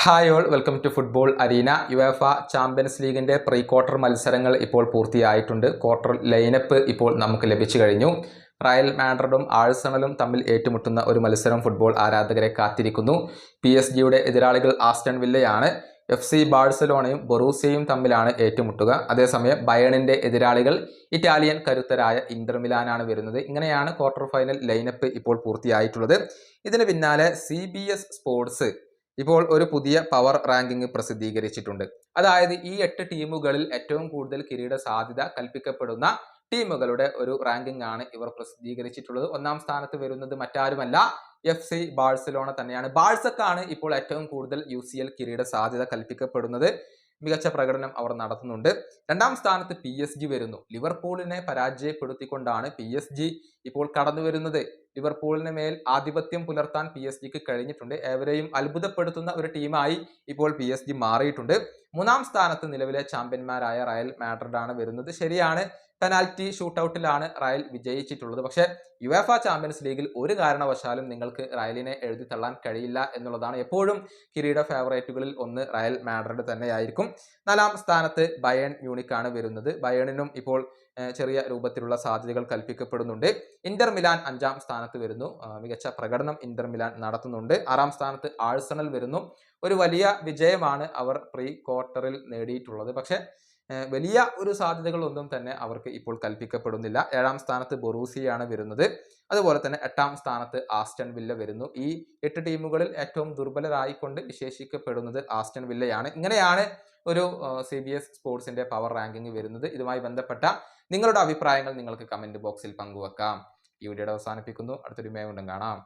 Hi all, welcome to football arena. UEFA champions ലീഗിന്റെ pre quarter മത്സരങ്ങൾ ഇപ്പോൾ പൂർത്തിയായിട്ടുണ്ട്. Quarter lineup ഇപ്പോൾ നമുക്ക് ലഭിച്ചു കഴിഞ്ഞു. റയൽ മാഡ്രിഡും ആഴ്സണലും തമ്മിൽ ഏറ്റുമുട്ടുന്ന ഒരു മത്സരം ഫുട്ബോൾ ആരാധകരെ കാത്തിരിക്കുന്നു. PSG എതിരാളികൾ ആസ്റ്റൺ വില്ലയാണ്. FC ബാഴ്സലോണയും ബൊറൂസിയയും തമ്മിലാണ് ഏറ്റുമുട്ടുക. അതേസമയം ബയേണിന്റെ എതിരാളികൾ ഇറ്റാലിയൻ കരുത്തരായ ഇന്റർ മിലാനാണ് വരുന്നത്. ഇങ്ങനെയാണ് ക്വാർട്ടർ ഫൈനൽ ലൈനപ്പ് ഇപ്പോൾ പൂർത്തിയായിട്ടുള്ളത്. ഇതിന് പിന്നാലെ CBS സ്പോർട്സ് ഇപ്പോൾ ഒരു പുതിയ പവർ റാങ്കിങ് പ്രസിദ്ധീകരിച്ചിട്ടുണ്ട്. അതായത് ഈ 8 ടീമുകളിൽ ഏറ്റവും കൂടുതൽ കിരീട സാധ്യത കൽപ്പിക്കപ്പെടുന്ന ടീമുകളുടെ ഒരു റാങ്കിംഗ് ആണ് ഇവർ പ്രസിദ്ധീകരിച്ചിട്ടുള്ളത്. ഒന്നാം സ്ഥാനത്ത് വരുന്നത് മറ്റാരുമല്ല, FC ബാഴ്സലോണ തന്നെയാണ്. ബാഴ്സക്കാണ് ഇപ്പോൾ ഏറ്റവും കൂടുതൽ UCL കിരീട സാധ്യത കൽപ്പിക്കപ്പെടുന്നത്. മികച്ച പ്രകടനം അവർ നടത്തുന്നുണ്ട്. രണ്ടാം സ്ഥാനത്ത് PSG വരുന്നു. ലിവർപൂളിനെ പരാജയപ്പെടുത്തിക്കൊണ്ടാണ് PSG ഇപ്പോൾ കടന്നു വരുന്നത്. ലിവർപൂളിന് മേൽ ആധിപത്യം പുലർത്താൻ PSG കഴിഞ്ഞിട്ടുണ്ട്. ഏവരെയും അത്ഭുതപ്പെടുത്തുന്ന ഒരു ടീമായി ഇപ്പോൾ PSG മാറിയിട്ടുണ്ട്. മൂന്നാം സ്ഥാനത്ത് നിലവിലെ ചാമ്പ്യന്മാരായ റയൽ മാഡ്രിഡ് ആണ് വരുന്നത്. ശരിയാണ്, പെനാൽറ്റി ഷൂട്ടൌട്ടിലാണ് റയൽ വിജയിച്ചിട്ടുള്ളത്. പക്ഷേ യുവേഫ ചാമ്പ്യൻസ് ലീഗിൽ ഒരു കാരണവശാലും നിങ്ങൾക്ക് റയലിനെ എഴുതി തള്ളാൻ കഴിയില്ല എന്നുള്ളതാണ്. എപ്പോഴും കിരീട ഫേവറേറ്റുകളിൽ ഒന്ന് റയൽ മാഡ്രിഡ് തന്നെയായിരിക്കും. നാലാം സ്ഥാനത്ത് ബയേൺ മ്യൂണിക് ആണ് വരുന്നത്. ബയേണിനും ഇപ്പോൾ ചെറിയ രൂപത്തിലുള്ള സാധ്യതകൾ കൽപ്പിക്കപ്പെടുന്നുണ്ട്. ഇന്റർ മിലാൻ അഞ്ചാം സ്ഥാനത്ത് വരുന്നു. മികച്ച പ്രകടനം ഇന്റർ മിലാൻ നടത്തുന്നുണ്ട്. ആറാം സ്ഥാനത്ത് ആഴ്സണൽ വരുന്നു. ഒരു വലിയ വിജയമാണ് അവർ പ്രീ ക്വാർട്ടറിൽ നേടിയിട്ടുള്ളത്. പക്ഷേ വലിയ ഒരു സാധ്യതകളൊന്നും തന്നെ അവർക്ക് ഇപ്പോൾ കൽപ്പിക്കപ്പെടുന്നില്ല. ഏഴാം സ്ഥാനത്ത് ബൊറൂസിയാണ് വരുന്നത്. അതുപോലെ തന്നെ എട്ടാം സ്ഥാനത്ത് ആസ്റ്റൺ വില്ല വരുന്നു. ഈ 8 ടീമുകളിൽ ഏറ്റവും ദുർബലരായിക്കൊണ്ട് വിശേഷിക്കപ്പെടുന്നത് ആസ്റ്റൺ വില്ലയാണ്. ഇങ്ങനെയാണ് ഒരു CBS സ്പോർട്സിന്റെ പവർ റാങ്കിങ് വരുന്നത്. ഇതുമായി ബന്ധപ്പെട്ട നിങ്ങളുടെ അഭിപ്രായങ്ങൾ നിങ്ങൾക്ക് കമന്റ് ബോക്സിൽ പങ്കുവെക്കാം. ഈ വീഡിയോയുടെ അവസാനിപ്പിക്കുന്നു. അടുത്തൊരു വീഡിയോയിൽ കാണാം.